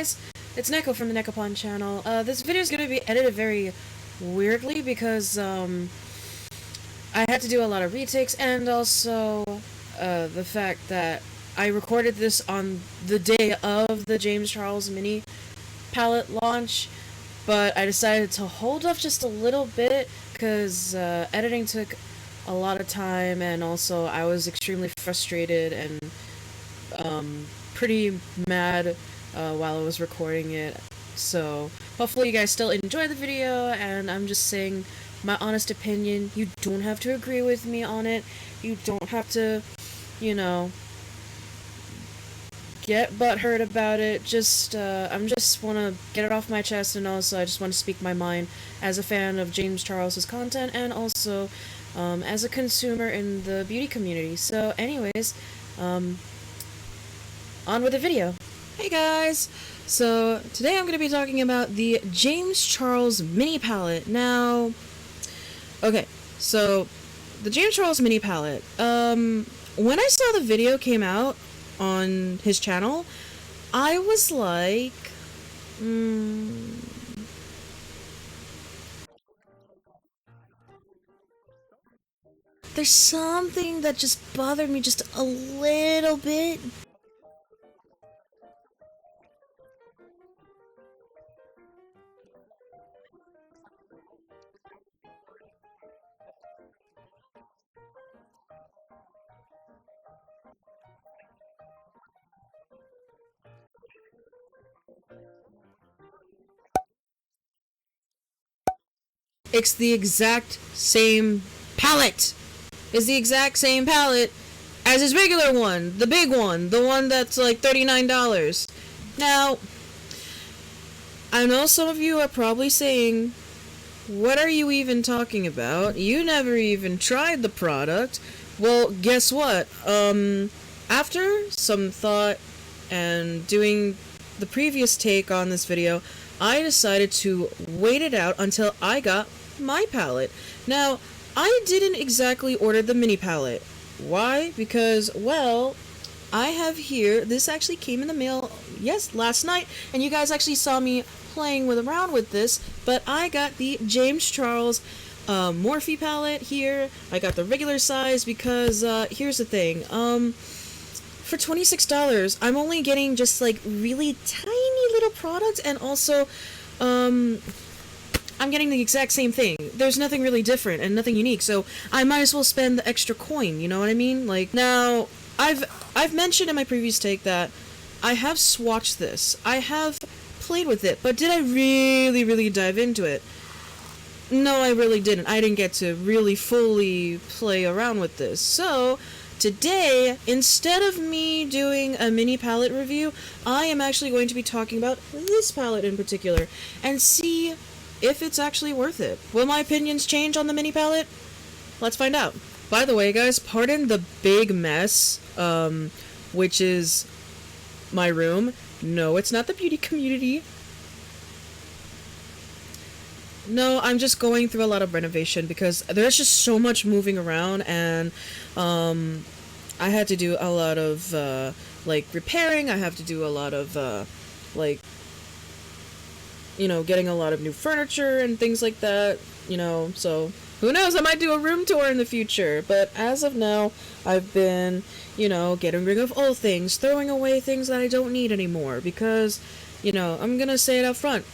guys, it's Neko from the Nekopon channel. This video is going to be edited very weirdly because I had to do a lot of retakes, and also the fact that I recorded this on the day of the James Charles mini palette launch, but I decided to hold off just a little bit because editing took a lot of time, and also I was extremely frustrated and pretty mad while I was recording it. So hopefully you guys still enjoy the video, and I'm just saying my honest opinion. You don't have to agree with me on it. You don't have to, you know, get butthurt about it. I'm just want to get it off my chest, and also I just want to speak my mind as a fan of James Charles's content, and also as a consumer in the beauty community. So anyways, on with the video. Hey guys! So today I'm going to be talking about the James Charles mini palette. Now, okay, so the James Charles mini palette, when I saw the video came out on his channel, I was like, there's something that just bothered me just a little bit. It's the exact same palette. It's the exact same palette as his regular one, the big one, the one that's like $39. Now, I know some of you are probably saying, what are you even talking about? You never even tried the product. Well, guess what? After some thought and doing the previous take on this video, I decided to wait it out until I got my palette. Now, I didn't exactly order the mini palette. Why? Because, well, I have here, this actually came in the mail, yes, last night, and you guys actually saw me playing around with this, but I got the James Charles Morphe palette here. I got the regular size because, here's the thing, for $26, I'm only getting just like really tiny little products, and also, I'm getting the exact same thing. There's nothing really different and nothing unique, so I might as well spend the extra coin, you know what I mean? Like, now, I've mentioned in my previous take that I have swatched this. I have played with it, but did I really dive into it? No, I really didn't. I didn't get to really fully play around with this. So, today, instead of me doing a mini palette review, I am actually going to be talking about this palette in particular, and see if it's actually worth it. Will my opinions change on the mini palette? Let's find out. By the way, guys, pardon the big mess, which is my room. No, it's not the beauty community. No, I'm just going through a lot of renovation because there's just so much moving around, and I had to do a lot of like repairing. I have to do a lot of like, you know, getting a lot of new furniture and things like that, you know, so who knows, I might do a room tour in the future. But as of now, I've been, you know, getting rid of old things, throwing away things that I don't need anymore, because, you know, I'm gonna say it up front,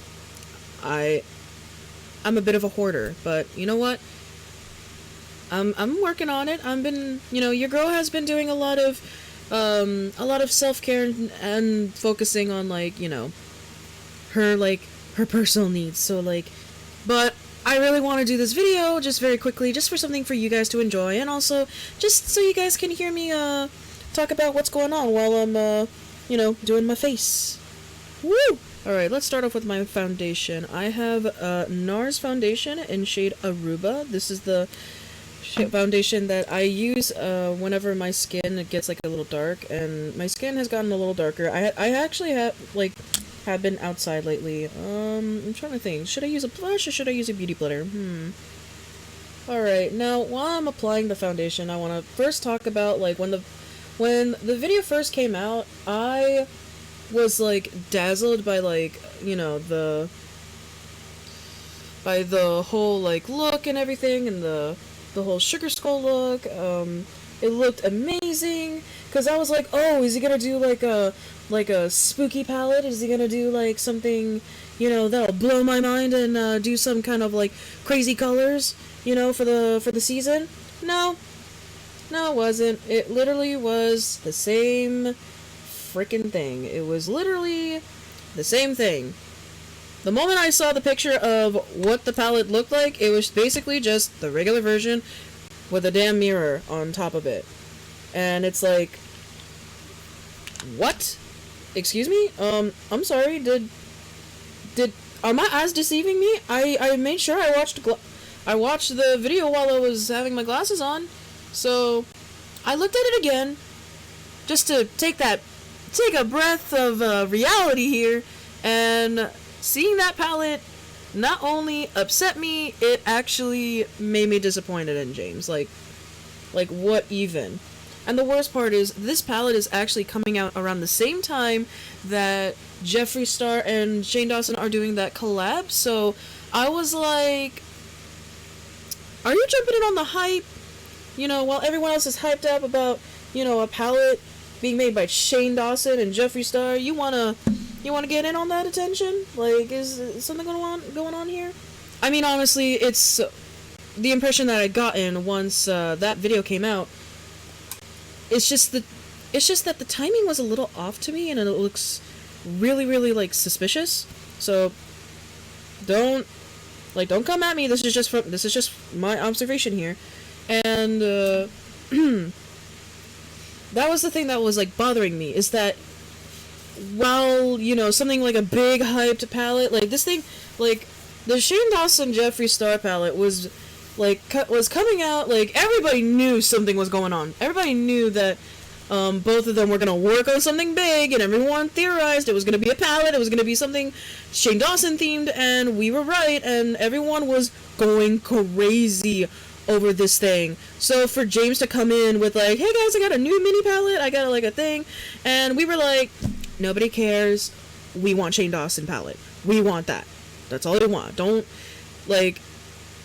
I'm a bit of a hoarder, but you know what? I'm working on it. You know, your girl has been doing a lot of self-care and focusing on, like, you know, her personal needs. So, like, but I really want to do this video just very quickly, just for something for you guys to enjoy, and also just so you guys can hear me talk about what's going on while I'm you know, doing my face. Woo! Alright, let's start off with my foundation. I have NARS foundation in shade Aruba. This is the foundation that I use whenever my skin gets like a little dark, and my skin has gotten a little darker. I actually have been outside lately. I'm trying to think. Should I use a blush or should I use a beauty blender? Alright, now while I'm applying the foundation, I want to first talk about, like, when the video first came out, I was like dazzled by like, by the whole like look and everything, and the whole sugar skull look. It looked amazing because I was like, oh, is he gonna do like a spooky palette? Is he gonna do like something, that'll blow my mind and do some kind of like crazy colors, for the season? No, it wasn't. It literally was the same freaking thing. It was literally the same thing. The moment I saw the picture of what the palette looked like, it was basically just the regular version with a damn mirror on top of it. And it's like, what? Excuse me? I'm sorry, are my eyes deceiving me? I made sure I watched the video while I was having my glasses on. So, I looked at it again, just to take a breath of reality here, and seeing that palette not only upset me, it actually made me disappointed in James. Like what even? And the worst part is, this palette is actually coming out around the same time that Jeffree Star and Shane Dawson are doing that collab, so I was like, are you jumping in on the hype? While everyone else is hyped up about, a palette being made by Shane Dawson and Jeffree Star, you wanna get in on that attention? Like, is something going on here? I mean, honestly, it's the impression that I'd gotten once that video came out. It's just that the timing was a little off to me, and it looks really, really like suspicious. So don't come at me. This is just my observation here. And that was the thing that was like bothering me, is that while, something like a big hyped palette, like this thing, like the Shane Dawson Jeffree Star palette was coming out, like everybody knew something was going on. Everybody knew that both of them were gonna work on something big, and everyone theorized it was gonna be a palette, it was gonna be something Shane Dawson themed, and we were right, and everyone was going crazy over this thing. So for James to come in with like, hey guys, I got a new mini palette, I got like a thing, and we were like, nobody cares, we want Shane Dawson palette, we want that, that's all we want. Don't, like,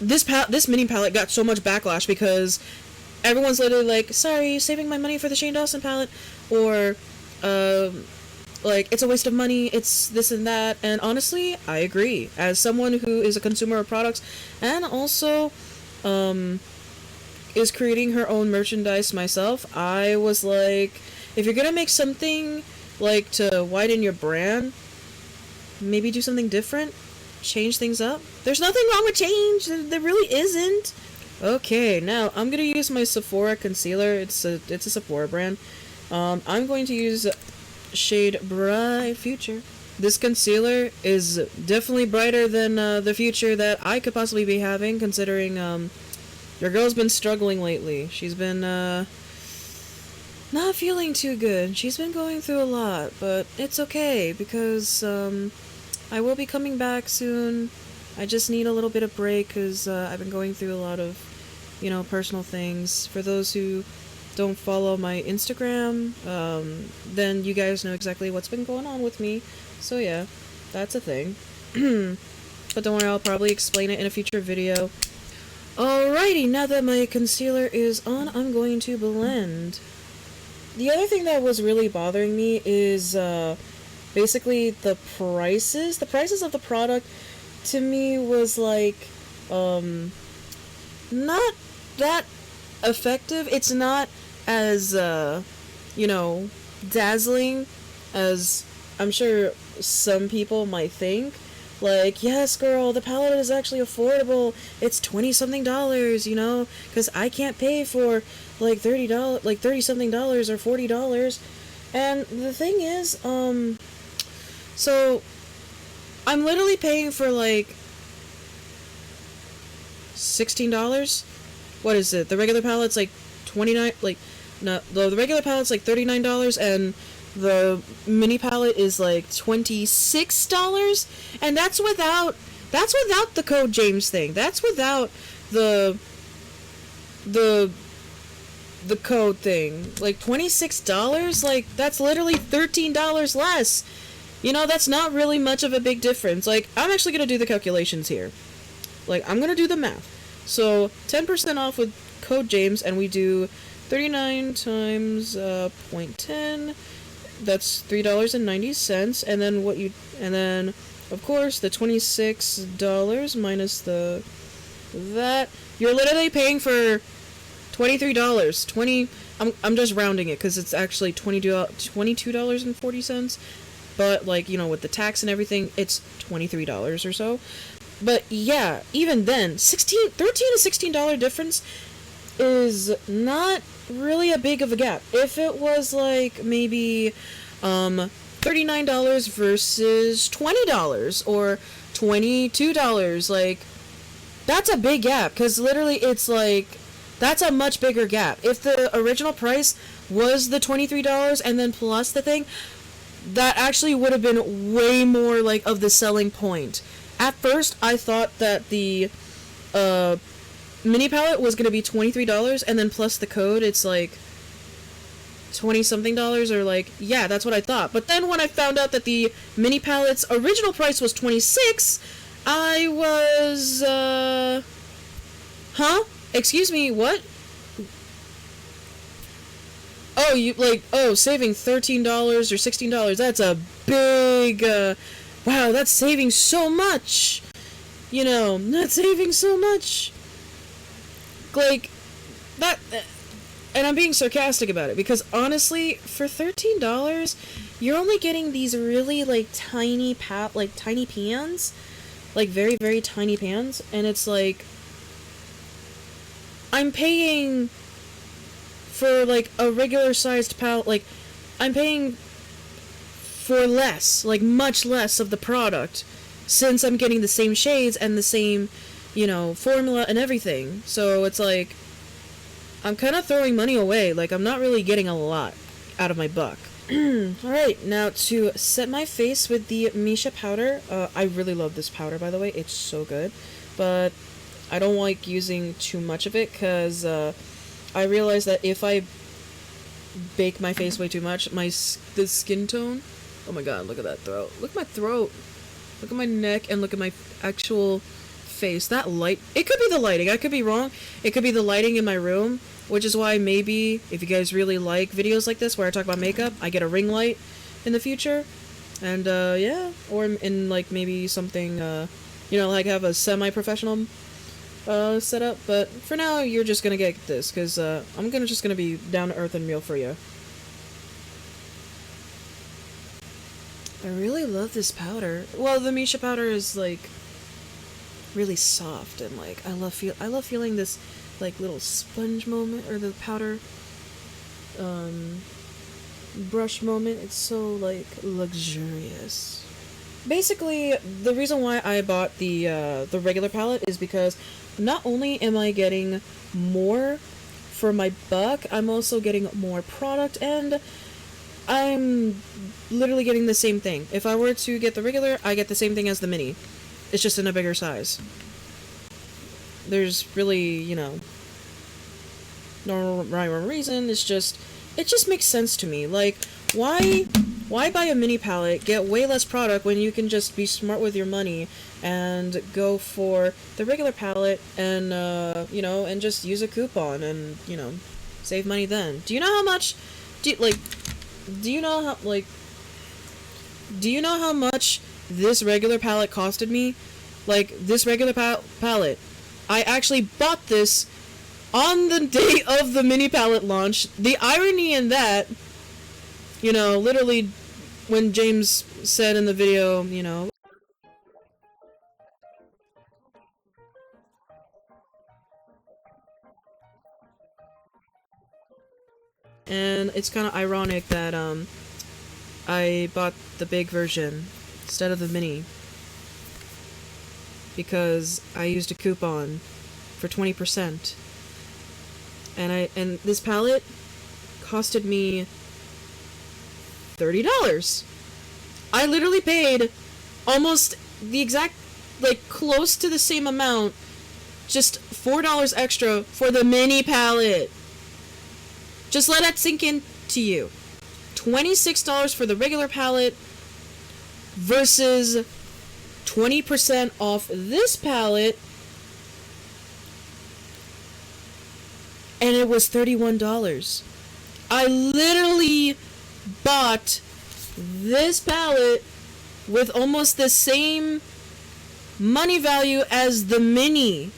this mini palette got so much backlash because everyone's literally like, sorry, saving my money for the Shane Dawson palette, or like, it's a waste of money, it's this and that. And honestly, I agree, as someone who is a consumer of products and also is creating her own merchandise myself. I was like, if you're gonna make something like to widen your brand, maybe do something different, change things up. There's nothing wrong with change, there really isn't. Okay, now I'm gonna use my Sephora concealer. It's a Sephora brand. I'm going to use shade Bright Future. This concealer is definitely brighter than the future that I could possibly be having, considering your girl's been struggling lately. She's been not feeling too good. She's been going through a lot, but it's okay because I will be coming back soon. I just need a little bit of break because I've been going through a lot of, personal things. For those who don't follow my Instagram, then you guys know exactly what's been going on with me. So yeah, that's a thing. But don't worry, I'll probably explain it in a future video. Alrighty, now that my concealer is on, I'm going to blend. The other thing that was really bothering me is basically the prices. The prices of the product, to me, was like not that effective. It's not as dazzling as I'm sure some people might think. Like, yes, girl, the palette is actually affordable. It's $20-something, because I can't pay for like $30, like $30-something or $40. And the thing is, so I'm literally paying for like $16. What is it? The regular palette's like $29. Like, no, the regular palette's like $39, and the mini palette is like $26, and that's without the code James thing. That's without the the code thing. Like $26? Like that's literally $13 less. You know, that's not really much of a big difference. Like, I'm actually gonna do the calculations here. Like, I'm gonna do the math. So 10% off with code James, and we do 39 times 0.10. That's $3.90, and then and then of course the $26 minus that you're literally paying for $23. I'm just rounding it because it's actually $22.40, but like, you know, with the tax and everything, it's $23 or so. But yeah, even then, $13 to $16 difference is not really a big of a gap. If it was like maybe $39 versus $20 or $22, like that's a big gap, because literally it's like that's a much bigger gap. If the original price was the $23 and then plus the thing, that actually would have been way more like of the selling point. At first, I thought that the mini palette was gonna be $23, and then plus the code, it's like 20-something dollars, or like, yeah, that's what I thought. But then when I found out that the mini palette's original price was $26, I was, huh? Excuse me, what? Oh, saving $13 or $16, that's a big, wow, that's saving so much! You know, that's saving so much! Like, that, and I'm being sarcastic about it, because honestly, for $13, you're only getting these really, like, tiny pans, like, very, very tiny pans, and it's like, I'm paying for, like, a regular-sized palette, like, I'm paying for less, like, much less of the product, since I'm getting the same shades and the same, you know, formula and everything. So it's like, I'm kind of throwing money away. Like, I'm not really getting a lot out of my buck. Alright, now to set my face with the Misha powder. I really love this powder, by the way. It's so good. But I don't like using too much of it, because I realize that if I bake my face way too much, the skin tone... Oh my god, look at that throat. Look at my throat. Look at my neck, and look at my actual face. That light... It could be the lighting. I could be wrong. It could be the lighting in my room, which is why maybe, if you guys really like videos like this where I talk about makeup, I get a ring light in the future. And, yeah. Or in, like, maybe something, you know, like have a semi-professional setup. But for now, you're just gonna get this, because I'm just gonna be down to earth and real for you. I really love this powder. Well, the Misha powder is like really soft, and like I love feeling this like little sponge moment, or the powder brush moment. It's so like luxurious. Basically, the reason why I bought the regular palette is because not only am I getting more for my buck, I'm also getting more product, and I'm literally getting the same thing. If I were to get the regular, I get the same thing as the mini. It's just in a bigger size. There's really, you know, no rhyme or reason. It just makes sense to me. Like, why buy a mini palette, get way less product, when you can just be smart with your money and go for the regular palette and, you know, and just use a coupon and, you know, save money then. Do you know how much, do you know how much this regular palette costed me? Like, this regular palette, I actually bought this on the day of the mini palette launch. The irony in that, you know, literally when James said in the video, you know, and it's kind of ironic that I bought the big version instead of the mini, because I used a coupon for 20%, and this palette costed me $30. I literally paid almost the exact, like, close to the same amount, just $4 extra for the mini palette. Just let that sink in to you. $26 for the regular palette versus 20% off this palette, and it was $31. I literally bought this palette with almost the same money value as the mini.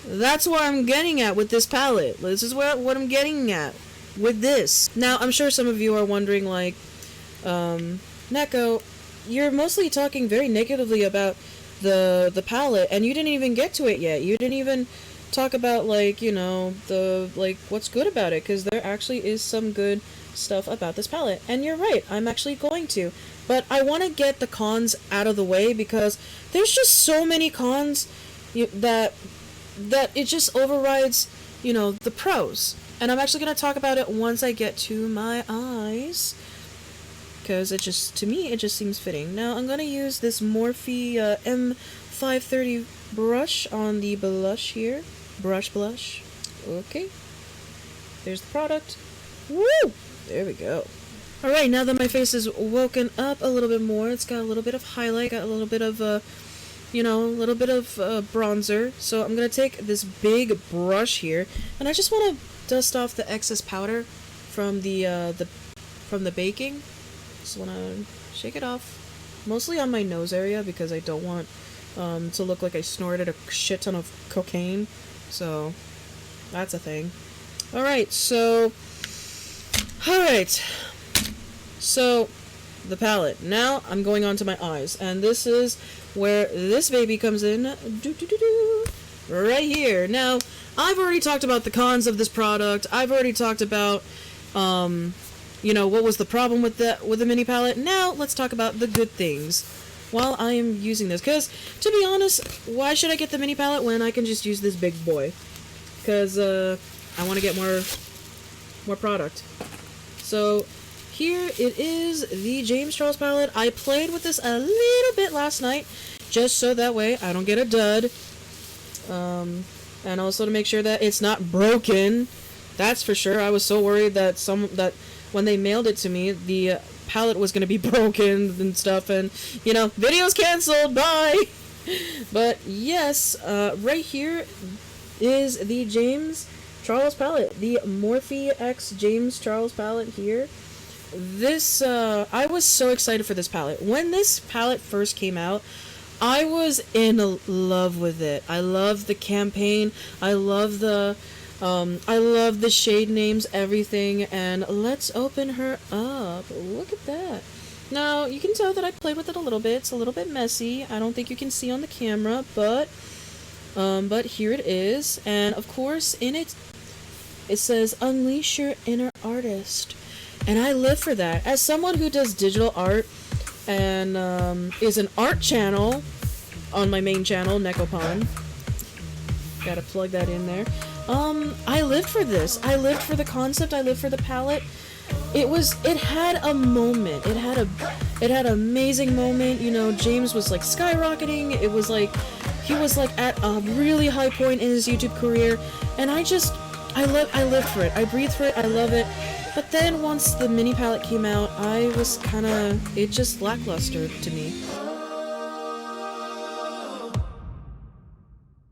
That's what I'm getting at with this palette. This is what I'm getting at with this. Now, I'm sure some of you are wondering, like, Neko, you're mostly talking very negatively about the palette, and you didn't even get to it yet. You didn't even talk about, like, you know, what's good about it, because there actually is some good stuff about this palette. And you're right, I'm actually going to. But I want to get the cons out of the way, because there's just so many cons that it just overrides, you know, the pros. And I'm actually going to talk about it once I get to my eyes, because to me, it just seems fitting. Now, I'm going to use this Morphe M530 brush on the blush here. Blush. Okay. There's the product. Woo! There we go. Alright, now that my face is woken up a little bit more, it's got a little bit of highlight, got a little bit of, bronzer. So I'm going to take this big brush here, and I just want to dust off the excess powder from the baking. Just want to shake it off. Mostly on my nose area, because I don't want to look like I snorted a shit ton of cocaine. So, that's a thing. Alright, so, the palette. Now, I'm going on to my eyes, and this is where this baby comes in. Right here. Now, I've already talked about the cons of this product. I've already talked about, what was the problem with the mini palette. Now, let's talk about the good things while I am using this. Because, to be honest, why should I get the mini palette when I can just use this big boy? Because, I want to get more product. So, here it is, the James Charles palette. I played with this a little bit last night, just so that way I don't get a dud. And also to make sure that it's not broken. That's for sure. I was so worried that when they mailed it to me, the palette was gonna be broken and stuff, and video's canceled, bye. But yes, right here is the James Charles palette, the Morphe X James Charles palette here. This I was so excited for this palette. When this palette first came out, I was in love with it. I love the campaign. I love the shade names, everything. And let's open her up. Look at that. Now, you can tell that I played with it a little bit. It's a little bit messy. I don't think you can see on the camera, but here it is. And of course, in it says, "Unleash your inner artist." And I live for that. As someone who does digital art and is an art channel on my main channel, Nekopon. Gotta plug that in there. I lived for this. I lived for the concept. I lived for the palette. It had a moment. It had an amazing moment. James was like skyrocketing. It was like he was like at a really high point in his YouTube career, and I lived for it. I breathed for it. I love it. But then once the mini palette came out, it just lackluster to me.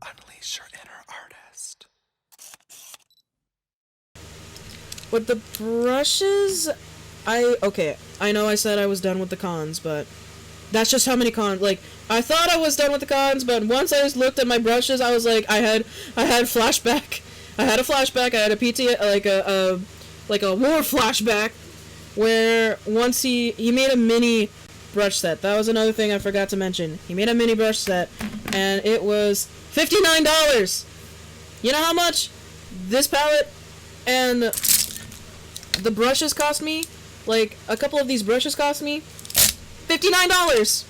Unleash your inner artist. With the brushes, I know I said I was done with the cons, but that's just how many cons. Like, I thought I was done with the cons, but once I just looked at my brushes, I was like, I had flashback. I had a flashback. I had a PT, like a war flashback, where once he made a mini brush set. That was another thing I forgot to mention. He made a mini brush set, and it was $59. You know how much this palette and the brushes cost me? Like, a couple of these brushes cost me $59.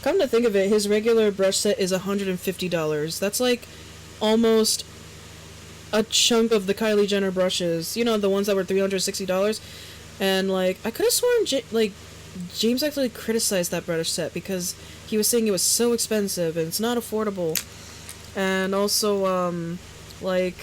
Come to think of it, his regular brush set is $150. That's like almost a chunk of the Kylie Jenner brushes. The ones that were $360. And, like, I could have sworn, James actually criticized that brush set because he was saying it was so expensive and it's not affordable. And also, like,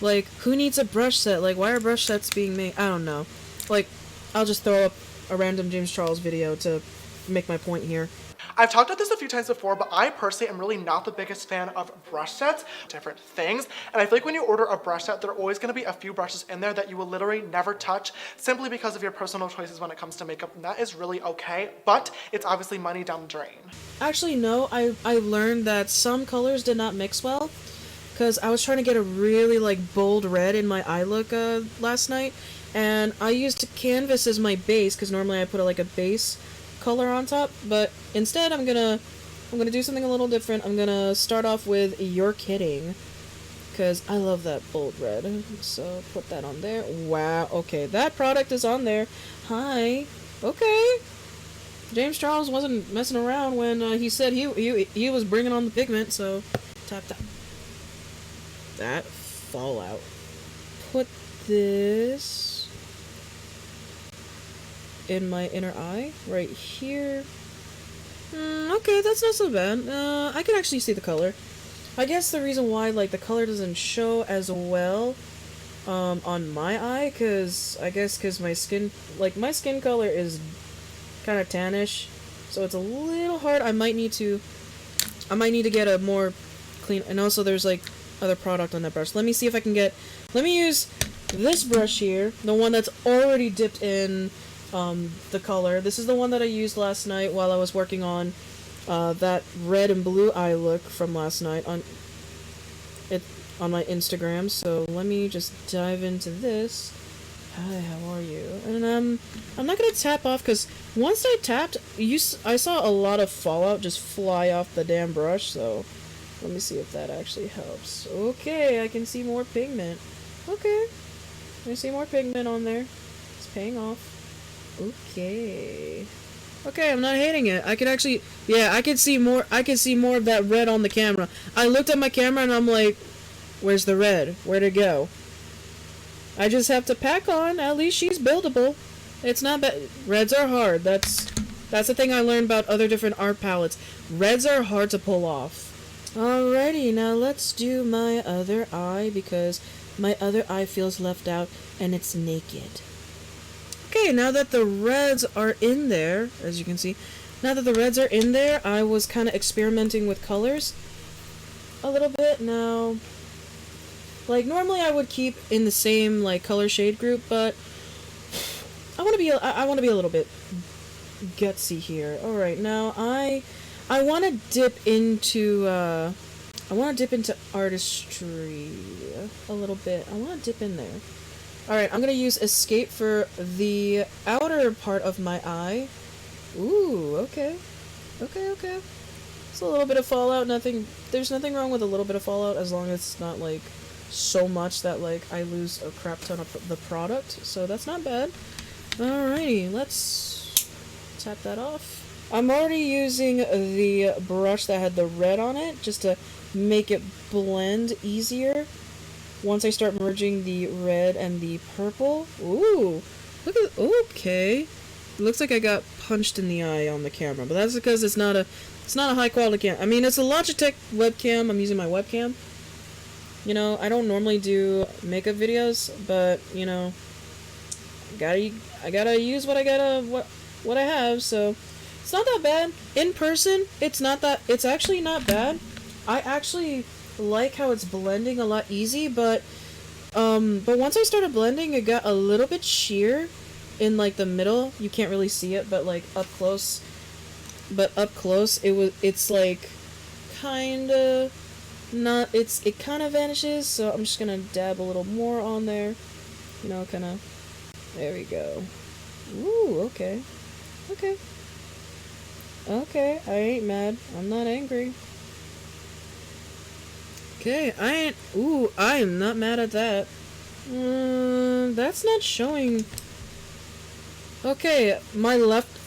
who needs a brush set? Like, why are brush sets being made? I don't know. Like, I'll just throw up a random James Charles video to make my point here. I've talked about this a few times before, but I personally am really not the biggest fan of brush sets, different things. And I feel like when you order a brush set, there are always gonna be a few brushes in there that you will literally never touch simply because of your personal choices when it comes to makeup. And that is really okay, but it's obviously money down the drain. Actually, no, I learned that some colors did not mix well, because I was trying to get a really, like, bold red in my eye look last night, and I used canvas as my base, because normally I put like a base color on top, but instead I'm gonna do something a little different. I'm gonna start off with You're Kidding, because I love that bold red, so put that on there. Wow, okay, that product is on there. Hi, okay. James Charles wasn't messing around when he said he was bringing on the pigment, so tap that. That fallout. Put this in my inner eye, right here. Okay, that's not so bad. I can actually see the color. I guess the reason why, like, the color doesn't show as well on my eye, because my skin color is kind of tannish, so it's a little hard. I might need to get a more clean, and also there's like other product on that brush. Let me see if I can get, let me use this brush here, the one that's already dipped in the color. This is the one that I used last night while I was working on that red and blue eye look from last night on my Instagram. So let me just dive into this. Hi, how are you? And I'm not gonna tap off, because once I tapped, I saw a lot of fallout just fly off the damn brush, so let me see if that actually helps. Okay, I can see more pigment. Okay, I see more pigment on there. It's paying off. Okay. Okay, I'm not hating it. I could actually, yeah, I could see more of that red on the camera. I looked at my camera and I'm like, where's the red? Where'd it go? I just have to pack on. At least she's buildable. It's not bad. Reds are hard. That's the thing I learned about other different art palettes. Reds are hard to pull off. Alrighty, now let's do my other eye, because my other eye feels left out and it's naked. Okay, now that the reds are in there, as you can see, I was kind of experimenting with colors a little bit. Now, like, normally I would keep in the same, like, color shade group, but I want to be a little bit gutsy here. Alright, now I want to dip into artistry a little bit. I want to dip in there. Alright, I'm gonna use Escape for the outer part of my eye. Ooh, okay. Okay. It's a little bit of fallout. There's nothing wrong with a little bit of fallout, as long as it's not, like, so much that, like, I lose a crap ton of the product. So that's not bad. Alrighty, let's tap that off. I'm already using the brush that had the red on it, just to make it blend easier. Once I start merging the red and the purple. Ooh, look at, okay. It looks like I got punched in the eye on the camera, but that's because it's not a high quality cam. I mean, it's a Logitech webcam. I'm using my webcam. You know, I don't normally do makeup videos, but, you know, I gotta use what I have, so it's not that bad. In person, it's actually not bad. I actually like how it's blending a lot easy, but once I started blending, it got a little bit sheer in, like, the middle. You can't really see it, but, like, up close, it's like kinda not, it kind of vanishes, so I'm just gonna dab a little more on there, you know, kinda, there we go. Ooh, okay, I ain't mad, I'm not angry. Okay, I am not mad at that. That's not showing. Okay,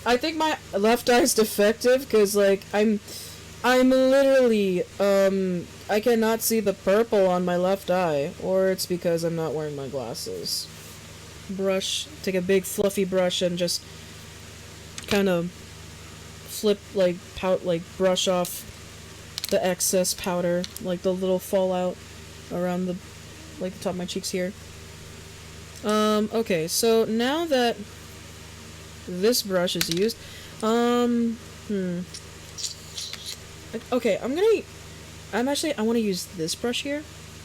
I think my left eye's defective, because, like, I'm literally, I cannot see the purple on my left eye, or it's because I'm not wearing my glasses. Take a big fluffy brush and just kind of flip, like, brush off the excess powder, like the little fallout around the, like the top of my cheeks here. Okay, so now that this brush is used, okay, I want to use this brush here,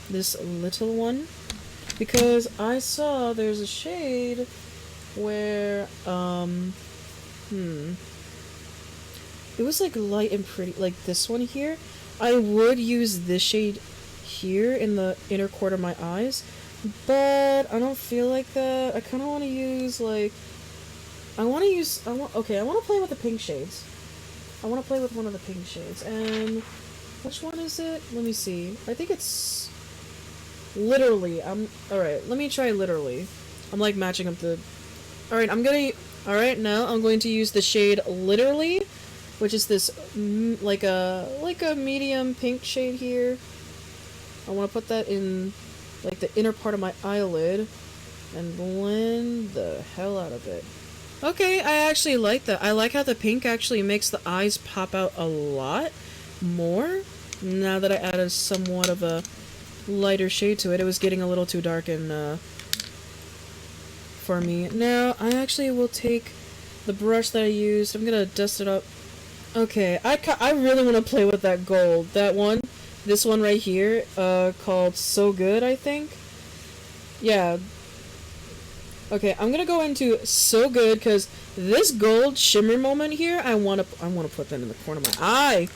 this little one, because I saw there's a shade where, it was like light and pretty, like this one here. I would use this shade here in the inner corner of my eyes, but I don't feel like that. I kind of want to use like, I want to play with the pink shades. I want to play with one of the pink shades, and which one is it? Let me see. I think it's literally. Alright, let me try literally. I'm like matching up the. Alright, now I'm going to use the shade literally, which is this like a medium pink shade here. I want to put that in like the inner part of my eyelid and blend the hell out of it. Okay, I actually like that. I like how the pink actually makes the eyes pop out a lot more now that I added somewhat of a lighter shade to it. It was getting a little too dark and for me. Now, I actually will take the brush that I used. I'm gonna dust it up. Okay, I really want to play with that gold. That one, this one right here, called So Good, I think. Yeah. Okay, I'm gonna go into So Good, because this gold shimmer moment here, I wanna put that in the corner of my eye.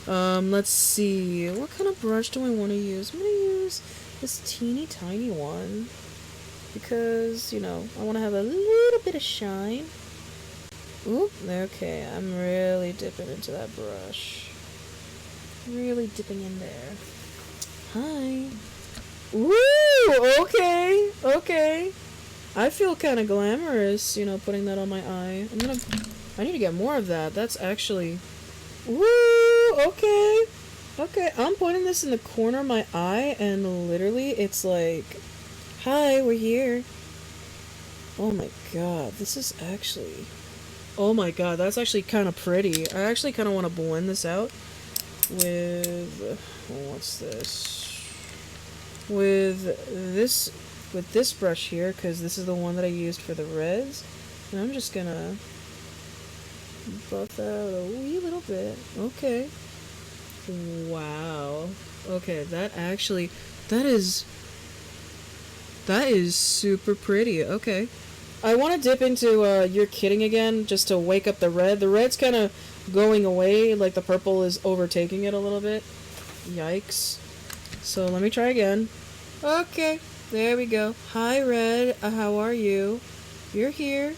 Let's see, what kind of brush do I want to use? I'm gonna use this teeny tiny one, because, you know, I want to have a little bit of shine. Oop, okay, I'm really dipping into that brush. Really dipping in there. Hi. Ooh, okay, okay. I feel kind of glamorous, you know, putting that on my eye. I need to get more of that. That's actually... Woo! Okay. Okay, I'm putting this in the corner of my eye, and literally, it's like... Hi, we're here. Oh my god, this is actually... Oh my god, that's actually kind of pretty. I actually kind of want to blend this out with... What's this? With this brush here, because this is the one that I used for the reds. And I'm just gonna buff that out a wee little bit. Okay. Wow. Okay, that is super pretty. Okay. I want to dip into You're Kidding again, just to wake up the red. The red's kind of going away, like the purple is overtaking it a little bit. Yikes. So let me try again. Okay. There we go. Hi, Red. How are you? You're here.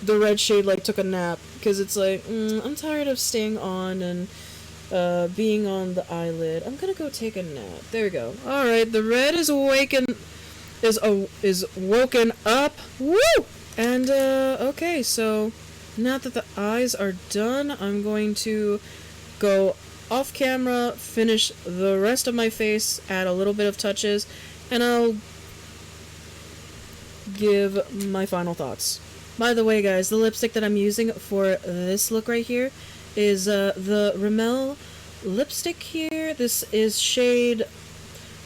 The red shade, like, took a nap. Because it's like, I'm tired of staying on and being on the eyelid. I'm gonna go take a nap. There we go. Alright, the red is woken up. Woo! And, okay, so now that the eyes are done, I'm going to go off camera, finish the rest of my face, add a little bit of touches, and I'll give my final thoughts. By the way, guys, the lipstick that I'm using for this look right here is the Rimmel lipstick here. This is shade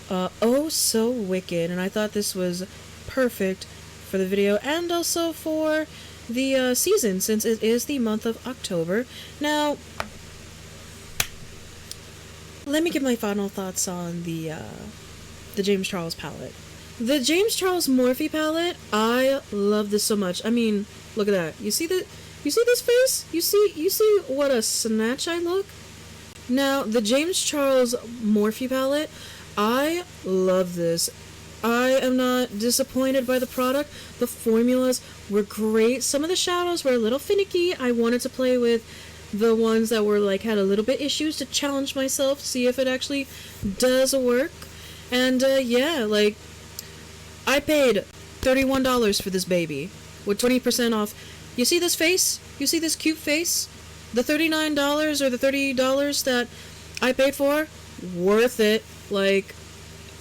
Oh So Wicked, and I thought this was perfect for the video and also for the season, since it is the month of October. Now, let me give my final thoughts on the James Charles palette. The James Charles Morphe palette, I love this so much. I mean, look at that. You see this face? You see what a snatch I look? Now, the James Charles Morphe palette, I love this. I am not disappointed by the product. The formulas were great. Some of the shadows were a little finicky. I wanted to play with the ones that were like had a little bit issues to challenge myself, see if it actually does work. And yeah, like, I paid $31 for this baby with 20% off. You see this face? You see this cute face? The $39 or the $30 that I paid for? Worth it. Like,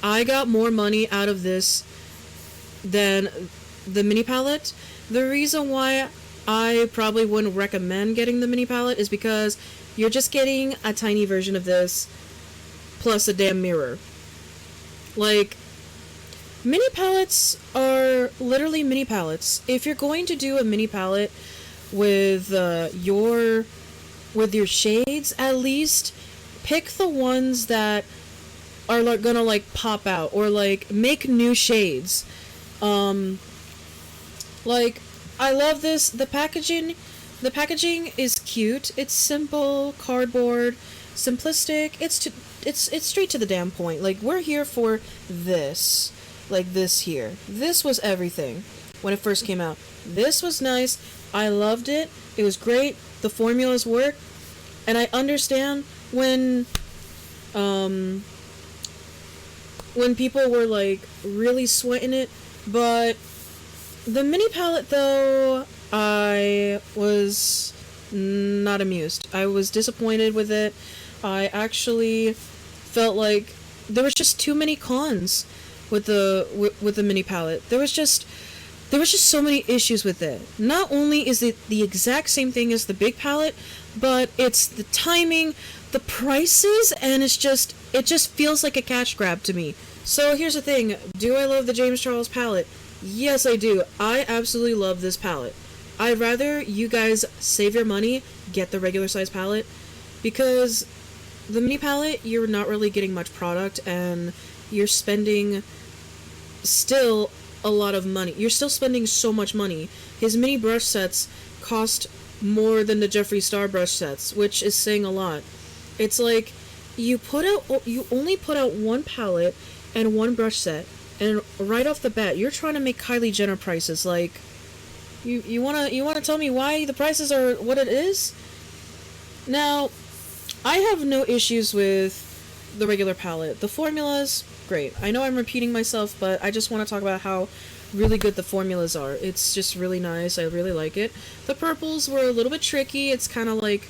I got more money out of this than the mini palette. The reason why I probably wouldn't recommend getting the mini palette is because You're just getting a tiny version of this, plus a damn mirror. Like, mini palettes are literally mini palettes. If you're going to do a mini palette with your shades, at least pick the ones that are like gonna like pop out or like make new shades. Like, I love this. The packaging is cute. It's simple, cardboard, simplistic. It's straight to the damn point. Like, we're here for this. Like this here. This was everything when it first came out. This was nice. I loved it. It was great. The formulas work. And I understand when people were like really sweating it, but the mini palette though, I was not amused. I was disappointed with it. I actually felt like there was just too many cons with the mini palette. There was just so many issues with it. Not only is it the exact same thing as the big palette, but it's the timing, the prices, and it just feels like a cash grab to me. So here's the thing, do I love the James Charles palette? Yes, I do. I absolutely love this palette. I'd rather you guys save your money, get the regular size palette, because the mini palette, you're not really getting much product, and you're spending still a lot of money. You're still spending so much money. His mini brush sets cost more than the Jeffree Star brush sets, which is saying a lot. It's like, you only put out one palette and one brush set, and right off the bat, you're trying to make Kylie Jenner prices. Like, you wanna tell me why the prices are what it is? Now, I have no issues with the regular palette. The formulas, great. I know I'm repeating myself, but I just want to talk about how really good the formulas are. It's just really nice. I really like it. The purples were a little bit tricky. It's kind of like,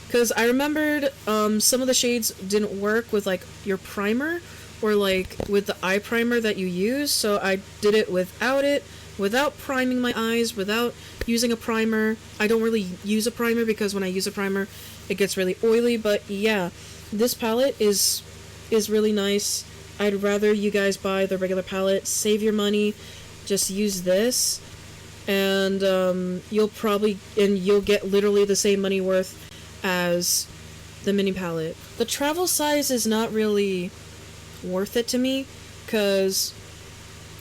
because I remembered some of the shades didn't work with like your primer or like with the eye primer that you use, so I did it without priming my eyes, without using a primer. I don't really use a primer because when I use a primer it gets really oily, but yeah, this palette is really nice. I'd rather you guys buy the regular palette, save your money, just use this, and you'll get literally the same money worth as the mini palette. The travel size is not really worth it to me, because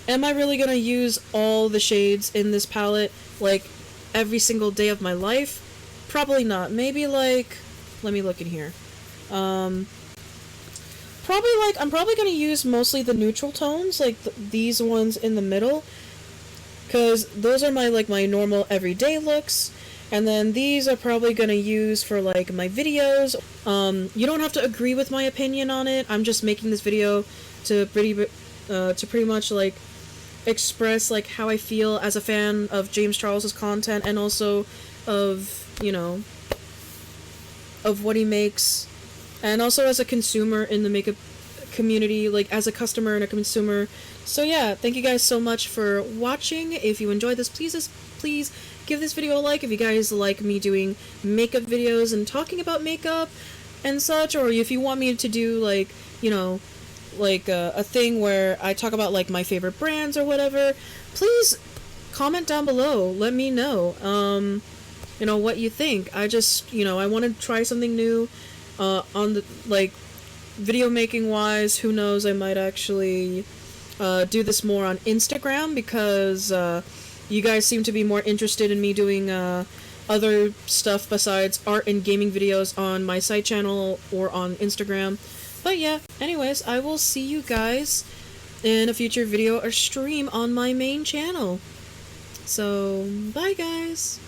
am I really gonna use all the shades in this palette like every single day of my life? Probably not. Maybe like, let me look in here. I'm probably gonna use mostly the neutral tones, like these ones in the middle, because those are my normal everyday looks. And then these are probably gonna use for like my videos. You don't have to agree with my opinion on it. I'm just making this video to pretty much like express like how I feel as a fan of James Charles's content, and also of, you know, of what he makes, and also as a consumer in the makeup community, like as a customer and a consumer. So yeah, thank you guys so much for watching. If you enjoyed this, please give this video a like. If you guys like me doing makeup videos and talking about makeup and such, or if you want me to do like, you know, like a thing where I talk about like my favorite brands or whatever, please comment down below. Let me know, you know, what you think. I just, you know, I want to try something new on the, like, video making wise. Who knows, I might actually do this more on Instagram, because you guys seem to be more interested in me doing other stuff besides art and gaming videos on my side channel or on Instagram. But yeah, anyways, I will see you guys in a future video or stream on my main channel. So, bye guys!